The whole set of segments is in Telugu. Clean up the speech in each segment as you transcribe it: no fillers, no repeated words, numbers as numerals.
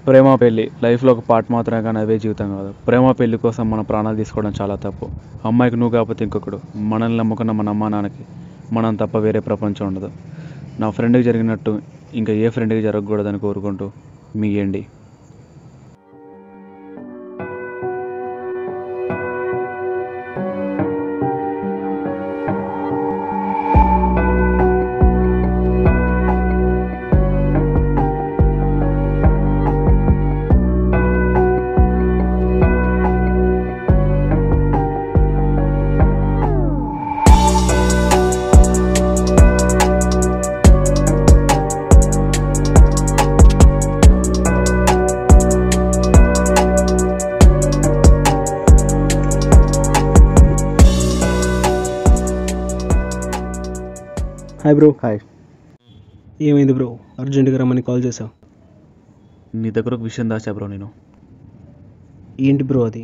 ప్రేమ పెళ్ళి లైఫ్లో ఒక పార్ట్ మాత్రమే, కానీ అదే జీవితం కాదు. ప్రేమ పెళ్ళి కోసం మన ప్రాణాలు తీసుకోవడం చాలా తప్పు. అమ్మాయికి నువ్వు కాకపోతే ఇంకొకడు, మనల్ని నమ్ముకున్న మన అమ్మ నాన్నకి మనం తప్ప వేరే ప్రపంచం ఉండదు. నా ఫ్రెండ్కి జరిగినట్టు ఇంకా ఏ ఫ్రెండ్కి జరగకూడదని కోరుకుంటూ మీ ఏండి. Hi bro. హాయ్. ఏమైంది బ్రో, అర్జెంటుగా రమ్మని కాల్ చేసావు? నీ దగ్గర ఒక విషయం దాచా బ్రో. ఏంటి బ్రో అది?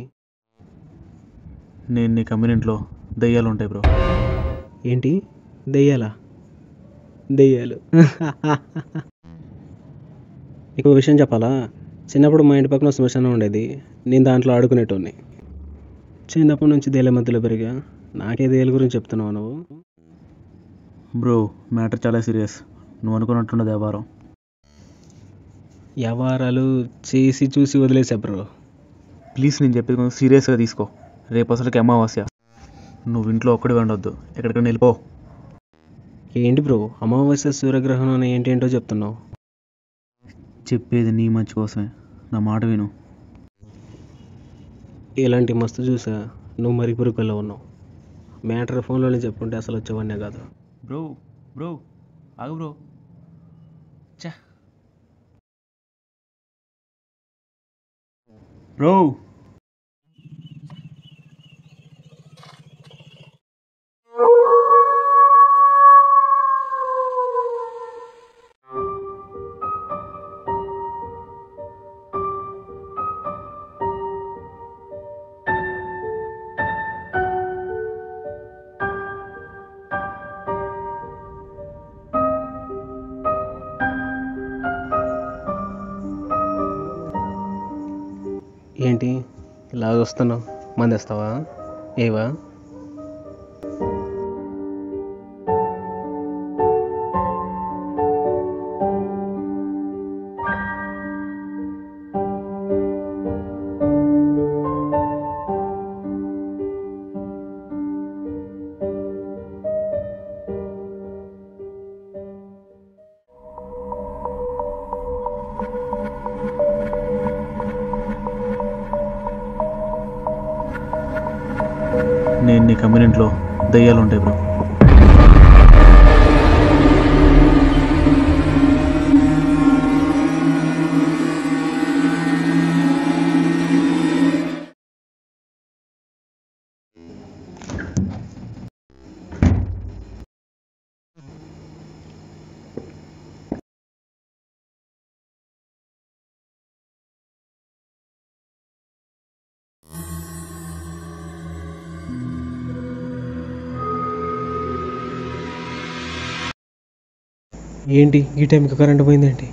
నీ కమ్యూనిటీలో దయ్యాలు ఉంటాయి బ్రో. ఏంటి దెయ్యాలా? దెయ్యాలు నీకు విషయం చెప్పాలా? చిన్నప్పుడు మా ఇంటి పక్కన శ్మశానం ఉండేది. నేను దాంట్లో ఆడుకునేటోని. చిన్నప్పటి నుంచి దెయ్యాల మధ్యలో పెరిగా. నాకే దెయ్యాల గురించి చెప్తున్నావు నువ్వు? బ్రో, మ్యాటర్ చాలా సీరియస్. నువ్వు అనుకున్నట్టుండదు వ్యవహారం. వ్యవహారాలు చేసి చూసి వదిలేసా బ్రో. ప్లీజ్, నేను చెప్పేది కొంచెం సీరియస్గా తీసుకో. రేపు అసలుకి అమావాస్య. నువ్వు ఇంట్లో ఒక్కడే ఉండొద్దు, ఎక్కడికైనా వెళ్ళిపో. ఏంటి బ్రో, అమావాస్య సూర్యగ్రహణం అని ఏంటేంటో చెప్తున్నావు? చెప్పేది నీ మంచి కోసమే, నా మాట విను. ఇలాంటి మస్తు చూసా, నువ్వు మరి పురుకుల్లో ఉన్నావు. మ్యాటర్ ఫోన్లోనే చెప్పుంటే అసలు వచ్చేవాడినే కాదు. బ్రో బ్రో ఆగు బ్రో. చా బ్రో. ఏంటి ఇలా వస్తున్నావు? మందేస్తావా? ఏవా? నేను నీ కమ్యూనిటీలో దయ్యాలు ఉంటాయి బ్రో. ఏంటి ఈ టైంకి కరెంట్ పోయిందేంటి?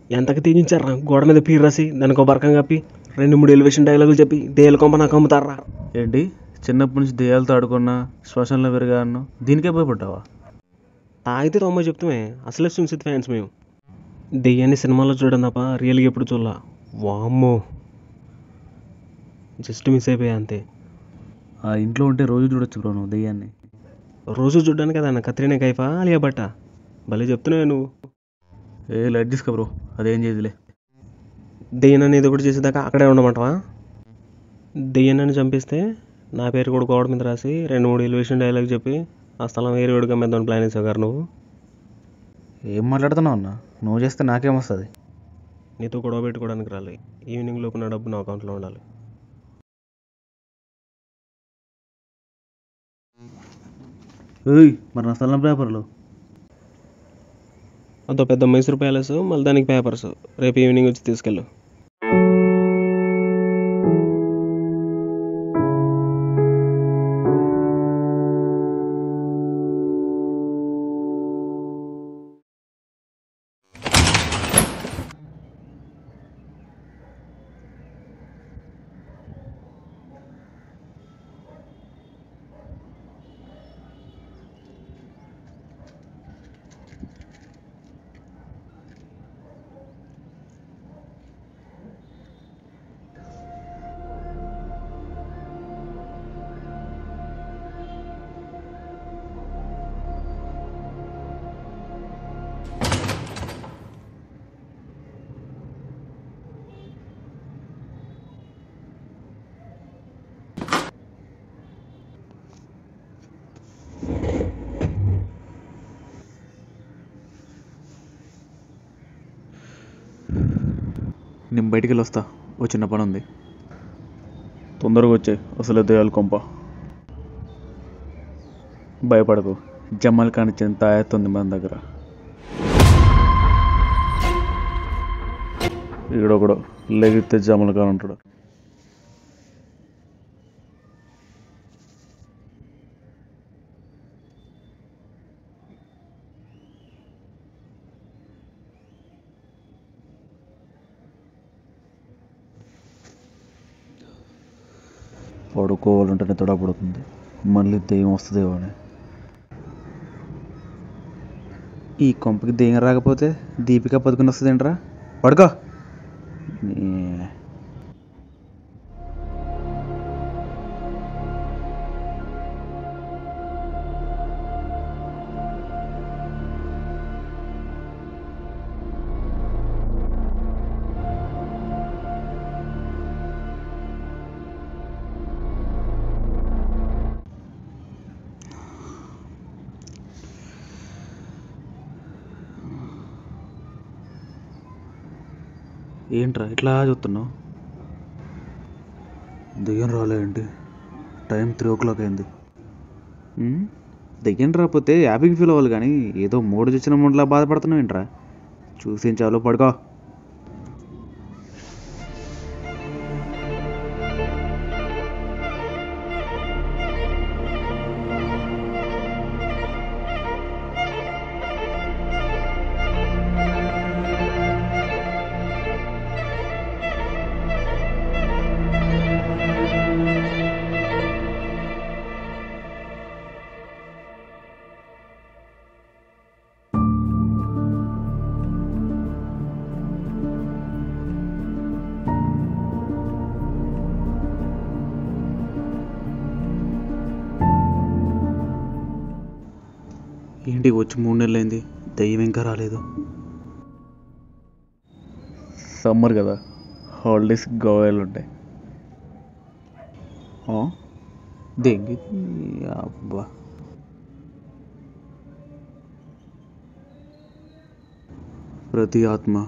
ఎంతకు తెగించారా గోడ మీద పీరు రాసి దానికి ఒక బరకం కప్పి 2-3 ఎలివేషన్ డైలాగులు చెప్పి దేయాల కొంప నాకు అమ్ముతారా? ఏంటి చిన్నప్పటి నుంచి దెయ్యాలతో ఆడుకున్నా శ్మశానంలో పెరిగా అన్నావు, దీనికే భయపడ్డావా? తాగితే 90 చెప్తామే, అసలే సున్సిత్ ఫ్యాన్స్ మేము. దెయ్యాన్ని సినిమాలో చూడడం తప్ప రియల్గా ఎప్పుడు చూడలా. వామ్మో, జస్ట్ మిస్ అయిపోయా అంతే. ఆ ఇంట్లో ఉంటే రోజు చూడొచ్చు బ్రో నువ్వు దెయ్యాన్ని. రోజు చూడడానికి కదా కత్రినా కైఫా అలియా భట్ట? భలే చెప్తున్నావే నువ్వు. లైట్ తీసుకో బ్రో, అదేం చేయదులే. దెయ్యం అనేది ఒకటి చేసేదాకా అక్కడే ఉండమంటావా? దెయ్యాన్ని చంపిస్తే నా పేరు కూడా గోడ మీద రాసి 2-3 ఎలివేషన్ డైలాగ్ చెప్పి ఆ స్థలం వేరే వాడికి అమ్మేద్దాం ప్లాన్ వేసావు గారు నువ్వు. ఏం మాట్లాడుతున్నావు అన్న, నువ్వు చేస్తే నాకేమొస్తుంది? నీతో గొడవ పెట్టుకోవడానికి రాలి. ఈవినింగ్ లోపు నా డబ్బు నా అకౌంట్లో ఉండాలి. మరి నా స్థలం పేపర్లు అదో పెద్ద మైసూర్ ప్యాలెస్, మళ్ళీ దానికి పేపర్స్. రేపు ఈవినింగ్ వచ్చి తీసుకెళ్ళు. నేను బయటికి వెళ్ళి వస్తా, ఓ చిన్న పని ఉంది. తొందరగా వచ్చే, అసలు దెయ్యాల కొంప. భయపడకు, జమ్మల్ కానిచ్చిన తాయెత్తుంది మన దగ్గర. ఈడొకడు లెగితే జమ్మల్ కాని ఉంటాడు. పడుకోవాలంటేనే తొడపడుతుంది, మళ్ళీ దెయ్యం వస్తుందేమో అని. ఈ కొంపకి దెయ్యం రాకపోతే దీపిక పదుకుని వస్తుందేంట్రా? పడుకో. ఏంట్రా ఇట్లా చూస్తున్నావు? దెయ్యం రాలేంటి? టైం 3 o'clock అయింది. దెయ్యం రాకపోతే హ్యాపీగా ఫీల్ అవ్వాలి, కానీ ఏదో మూడు చూసిన మూడులా బాధపడుతున్నావు ఏంట్రా? చూసి చాలు, పడుకో. ఏంటి వచ్చి 3 నెలలు అయింది, దెయ్యం ఇంకా రాలేదు. సమ్మర్ కదా, హాలిడేస్ గోవాలు ఉంటాయి. దెంగి అబ్బా. ప్రతి ఆత్మ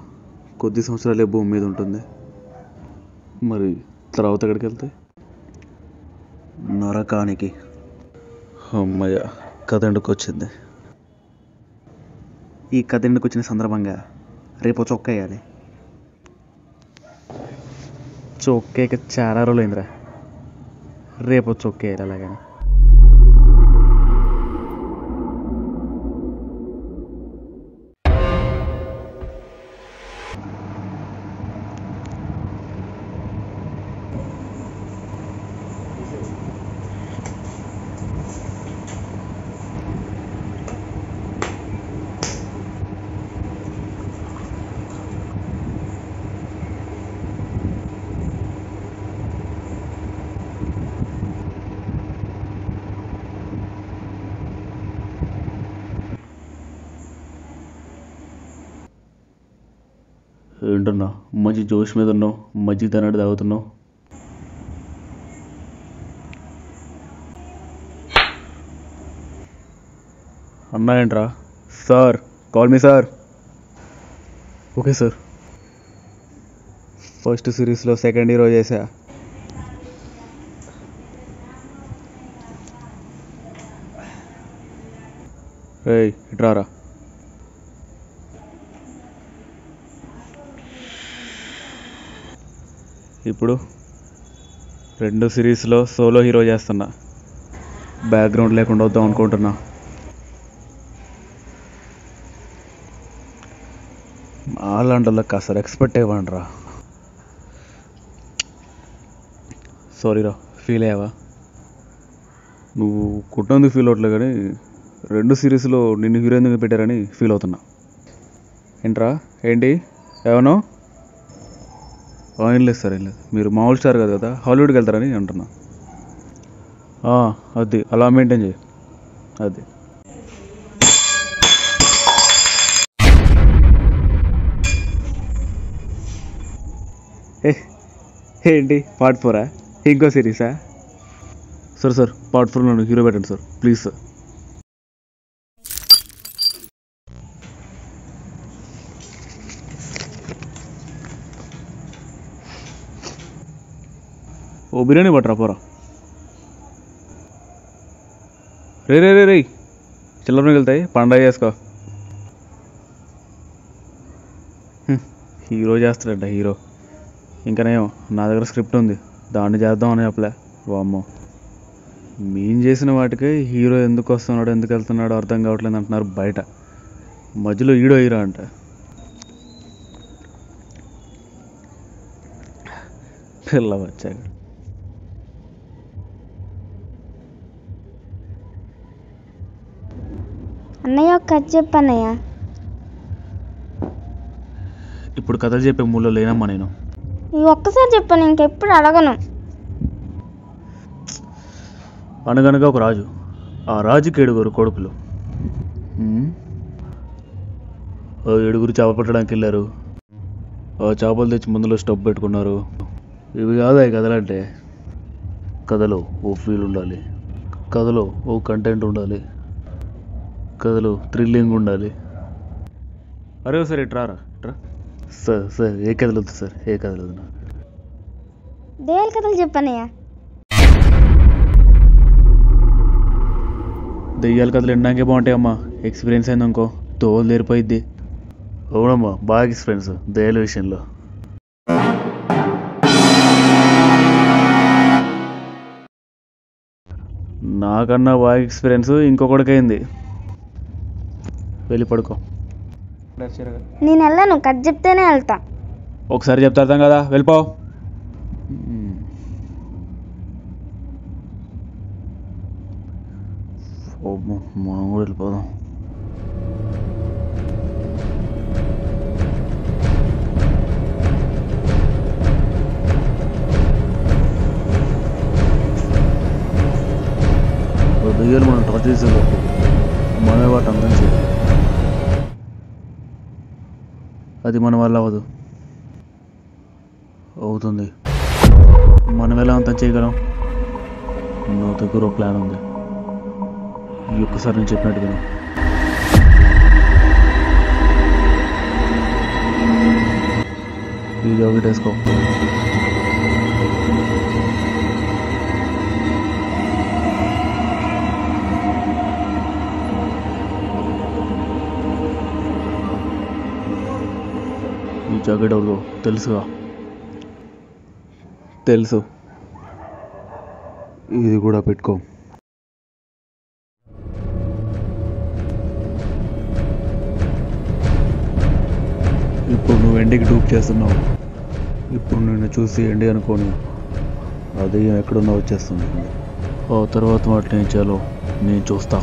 కొద్ది సంవత్సరాలే భూమి మీద ఉంటుంది, మరి తర్వాత ఎక్కడికి వెళ్తాయి? నరకానికి. అమ్మయ్య, కథ ఎందుకు వచ్చింది? ఈ కథ ఎందుకు వచ్చిన సందర్భంగా రేపు చొక్క వేయాలి. చొక్కేక చాలా రోజులు అయిందిరా, రేపు చొక్క వేయాలి. అలాగని ఏంటన్నా మంచి జోష్ మీద ఉన్నావు, మజ్జిగ తన్నట్టు తాగుతున్నావు. అన్నా ఏంట్రా? Sir, call me sir. Okay sir. First సిరీస్లో సెకండ్ హీరో చేశా. ఏయ్ ఇట్రారా. ఇప్పుడు 2 సిరీస్లో సోలో హీరో చేస్తున్నా. బ్యాక్గ్రౌండ్ లేకుండా వద్దాం అనుకుంటున్నా. అలాంటి అసలు ఎక్స్పెక్ట్ ఇవ్వండిరా. సారీరా, ఫీల్ అయ్యావా? నువ్వు కుట్టినందుకు ఫీల్ అవ్వట్లే కానీ 2 సిరీస్లో నిన్ను హీరో ఎందుకు పెట్టారని ఫీల్ అవుతున్నా. ఏంట్రా ఏంటి ఏమన్నా? ఏం లేదు సార్, ఏం లేదు. మీరు మామూలు స్టార్ కాదు కదా, హాలీవుడ్కి వెళ్తారని అంటున్నా. అది అలా మెయింటైన్ చేయి. అది ఏంటి పార్ట్ 4? ఇంకో సిరీసా? సార్ పార్ట్ 4 నన్ను హీరో పెట్టండి సార్, ప్లీజ్ సార్. ఓ బిర్యానీ పట్టరా పోరా. రే చిల్లర మిగులుతాయి, పండగ చేసుకో. హీరో చేస్తాడంట హీరో. ఇంకనేమో నా దగ్గర స్క్రిప్ట్ ఉంది, దాన్ని చేద్దామని చెప్పలే. వామ్మో, మేము చేసిన వాటికి హీరో ఎందుకు వస్తున్నాడు ఎందుకు వెళ్తున్నాడో అర్థం కావట్లేదు అంటున్నారు బయట. మధ్యలో హీరో అంట. పిల్ల వచ్చాక అన్నయ్య ఒక కథ చెప్పన్నయ్య. ఇప్పుడు కథలు చెప్పే మూలలో లేనమ్మా నేను. ఈ ఒక్కసారి చెప్పాను, ఇంకెప్పుడు అడగను. అనగనగా ఒక రాజు, ఆ రాజుకి 7 కొడుకులు. ఆ 7 చేప పట్టడానికి వెళ్ళారు. ఆ చేపలు తెచ్చి ముందులో స్టవ్ పెట్టుకున్నారు. ఇవి కాదా ఈ కథలంటే. కథలో ఓ ఫీల్ ఉండాలి, కథలో ఓ కంటెంట్ ఉండాలి, కథలో థ్రిల్లింగ్ ఉండాలి. అరే సార్ ఇట్రారా ఇట్రా. సార్ ఏ కథలు వద్దు సార్, ఏ కథలు వద్దు. దెయ్యాల కథలు చెప్పన్నయ్య. దెయ్యాల కథలు వినడానికే బాగుంటాయమ్మా, ఎక్స్పీరియన్స్ అయింది అనుకో తోలు తెరిపోయిద్ది. అవునమ్మా, బాగా ఎక్స్పీరియన్స్ దెయ్యాల విషయంలో. నాకన్నా బాగా ఎక్స్పీరియన్స్ ఇంకొకటికైంది. వెళ్ళి పడుకో. నేను వెళ్ళను, కథ చెప్తేనే వెళ్తా. ఒకసారి చెప్తా అర్థం కదా, వెళ్ళిపో. మనం కూడా వెళ్ళిపోదాం. దెయ్యాలు మనం టచ్ చేసేలోపు మనమే వాటి అంతం చేయాలి. అది మన వల్ల అవ్వదు. అవుతుంది. మనం ఎలా అంతం చేయగలం? నా దగ్గర ఒక ప్లాన్ ఉంది. ఈ ఒక్కసారి నేను చెప్పినట్టు విను. ఈ జాకెట్ వేసుకో. ఈ జాకెట్ ఎవరిదో తెలుసుగా? తెలుసు. ఇది కూడా పెట్టుకో. ఇప్పుడు నువ్వు ఎండికి డూప్ చేస్తున్నావు. ఇప్పుడు నిన్ను చూసి ఎండి అనుకోని అది ఎక్కడున్నా వచ్చేస్తుంది. ఆ తర్వాత వాటిని ఏం చేయాలో నేను చూస్తా.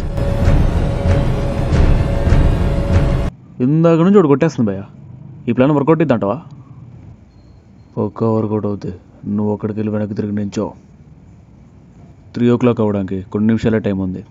ఇందాక నుంచి ఒకటి కొట్టేస్తుంది భయ్యా. ఈ ప్లాన్ వర్కౌట్ ఇద్దంటావా? పక్కా వర్కౌట్ అవుతుంది. నువ్వు అక్కడికి వెళ్ళి వెనక్కి తిరిగి నించో. 3 o'clock అవ్వడానికి కొన్ని నిమిషాలే టైం ఉంది.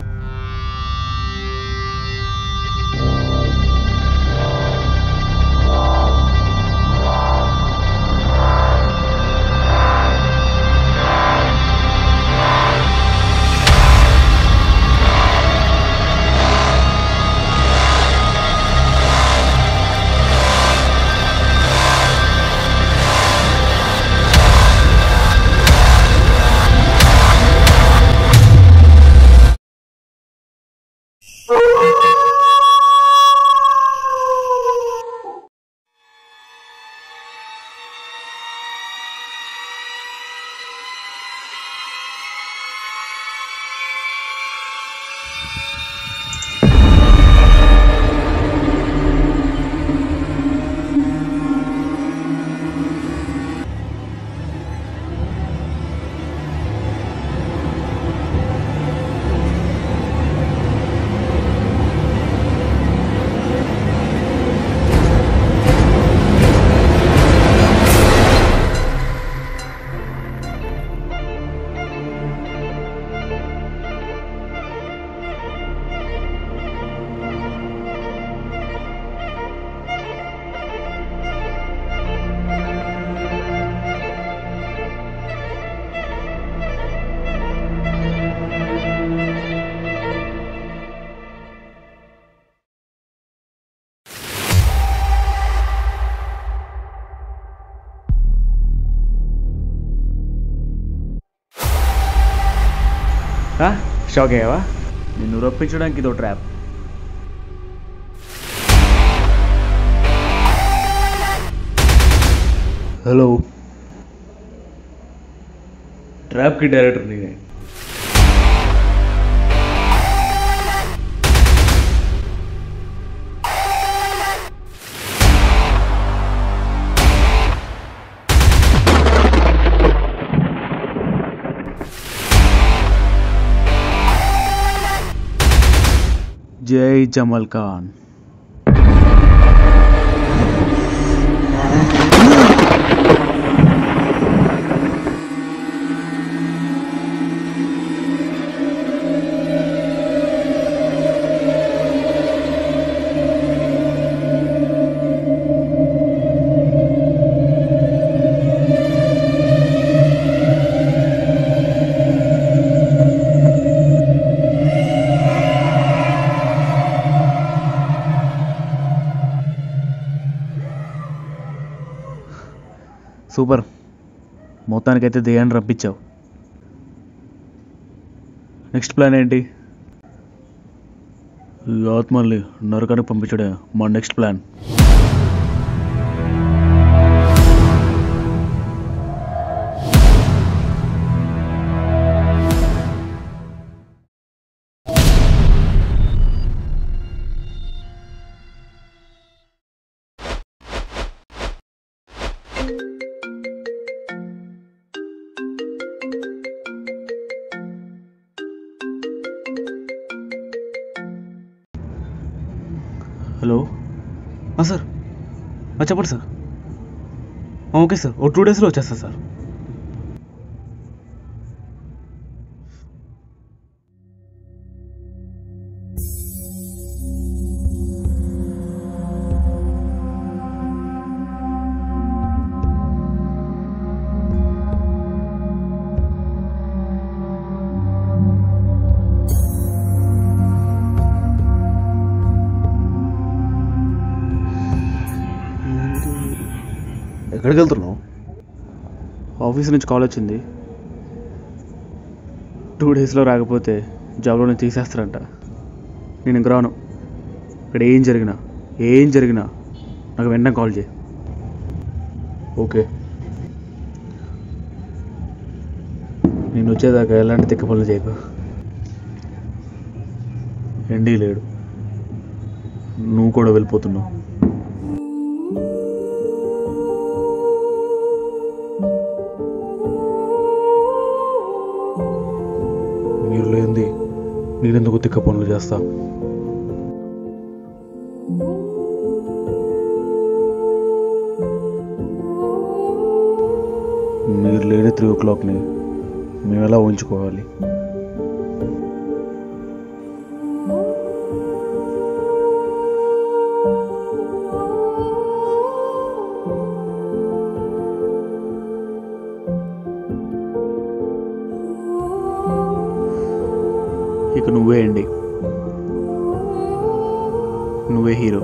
షాక్ అయ్యావా? నిన్ను రప్పించడానికి ఇదో ట్రాప్. హలో, ట్రాప్కి డైరెక్టర్ నేనే. జై జమల్ ఖాన్. సూపర్, మొత్తానికైతే దెయ్యాన్ని రప్పించావు. నెక్స్ట్ ప్లాన్ ఏంటి? ఈ ఆత్మల్ని నరకానికి పంపించడే మా నెక్స్ట్ ప్లాన్. హలో సార్, చెప్పండి సార్. ఓకే సార్, ఓ 2 డేస్లో వచ్చేస్తా సార్. ఎక్కడికి వెళ్తున్నావు? ఆఫీస్ నుంచి కాల్ వచ్చింది. 2 డేస్లో రాకపోతే జాబ్లో నేను తీసేస్తారంట. నేను ఇంక రాను. ఇక్కడ ఏం జరిగినా నాకు వెంటనే కాల్ చేయి. ఓకే. నేను వచ్చేదాకా ఎలాంటి తిక్క పనులు చేయకు. ఎండీ లేడు, నువ్వు కూడా వెళ్ళిపోతున్నావు. మీరు లేనిది నేనెందుకు తిక్క పనులు చేస్తా? మీరు లేని 3 o'clockని మేము ఎలా ఉంచుకోవాలి? ఇక నువ్వే అండి, నువ్వే హీరో.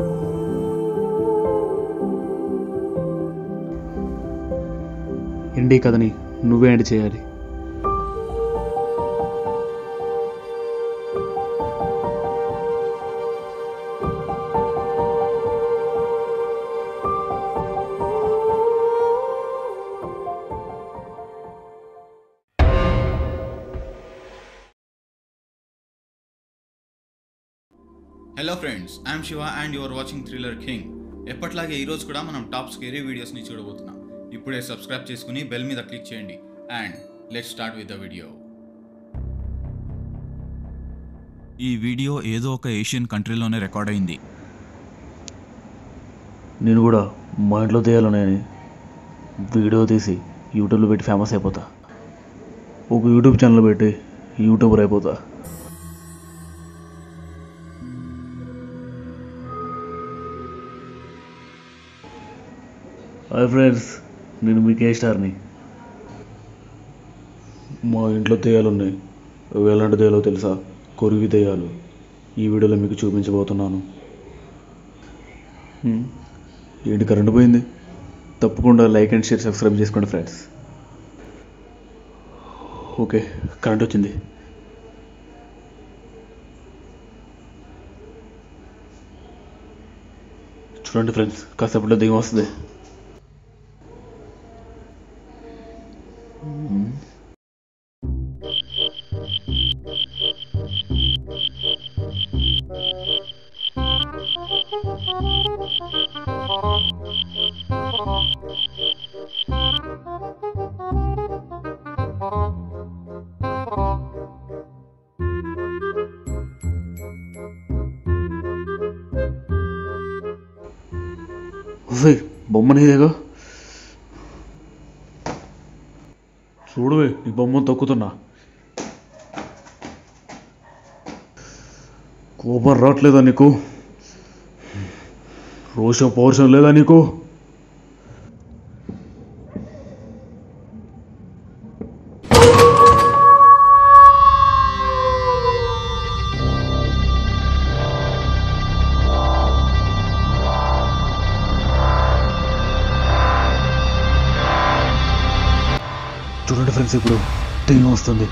ఎండి కథని నువ్వే ఎండ్ చేయాలి. Hello friends, I'm Shiva and your watching thriller king. ఎప్పట్లాగే ఈరోజు కూడా మనం టాప్ స్కేరీ వీడియోస్ని చూడబోతున్నాం. ఇప్పుడే సబ్స్క్రైబ్ చేసుకుని బెల్ మీద క్లిక్ చేయండి and let's start with the video. ఈ వీడియో ఏదో ఒక ఏషియన్ కంట్రీలోనే రికార్డ్ అయింది. నేను కూడా మా ఇంట్లో తీయాలనేని వీడియో తీసి యూట్యూబ్లో పెట్టి ఫేమస్ అయిపోతా. ఒక యూట్యూబ్ ఛానల్ పెట్టి యూట్యూబర్ అయిపోతా. హాయ్ ఫ్రెండ్స్, నేను మీ స్టార్ని. మా ఇంట్లో దెయ్యాలు ఉన్నాయి. అవి ఎలాంటి దెయ్యాలో తెలుసా? కొరివి దెయ్యాలు. ఈ వీడియోలో మీకు చూపించబోతున్నాను. ఏంటి కరెంటు పోయింది? తప్పకుండా లైక్ అండ్ షేర్ సబ్స్క్రైబ్ చేసుకోండి ఫ్రెండ్స్. ఓకే, కరెంట్ వచ్చింది. చూడండి ఫ్రెండ్స్, కాసేపట్లో దెయ్యం వస్తుంది. బొమ్మ నీదేగా, చూడవే నీ బొమ్మను తొక్కుతున్నా. కోపం రావట్లేదా నీకు? రోషం పౌరుషం లేదా నీకు? చూడండి ఫ్రెండ్స్, ఇప్పుడు దెయ్యం వస్తుంది.